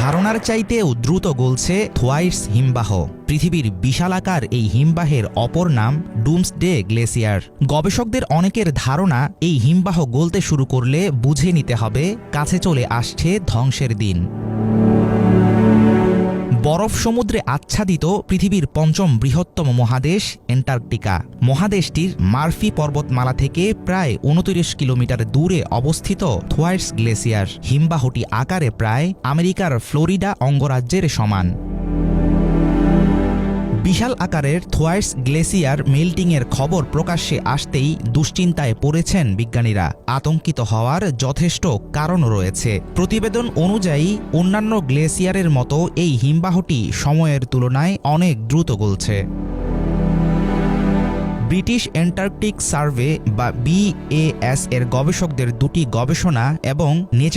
ধারণার চাইতেও দ্রুত গলছে থোয়াইটস হিমবাহ। পৃথিবীর বিশালাকার এই হিমবাহের অপর নাম ডুমসডে গ্লেসিয়ার। গবেষকদের অনেকের ধারণা, এই হিমবাহ গলতে শুরু করলে বুঝে নিতে হবে কাছে চলে আসছে ধ্বংসের দিন। বরফ সমুদ্রে আচ্ছাদিত পৃথিবীর পঞ্চম বৃহত্তম মহাদেশ অ্যান্টার্কটিকা। মহাদেশটির মার্ফি পর্বতমালা থেকে প্রায় ২৯ কিলোমিটার দূরে অবস্থিত থোয়াইটস গ্লেসিয়ার হিমবাহটি আকারে প্রায় আমেরিকার ফ্লোরিডা অঙ্গরাজ্যের সমান। বিশাল আকারের থোয়াইটস গ্লেসিয়ার মেল্টিংয়ের খবর প্রকাশ্যে আসতেই দুশ্চিন্তায় পড়েছেন বিজ্ঞানীরা। আতঙ্কিত হওয়ার যথেষ্ট কারণ রয়েছে। প্রতিবেদন অনুযায়ী অন্যান্য গ্লেসিয়ারের মতো এই হিমবাহটি সময়ের তুলনায় অনেক দ্রুত গলছে। ব্রিটিশ অ্যান্টার্কটিক সার্ভে বা BAS এর গবেষকদের দুটি গবেষণা এবং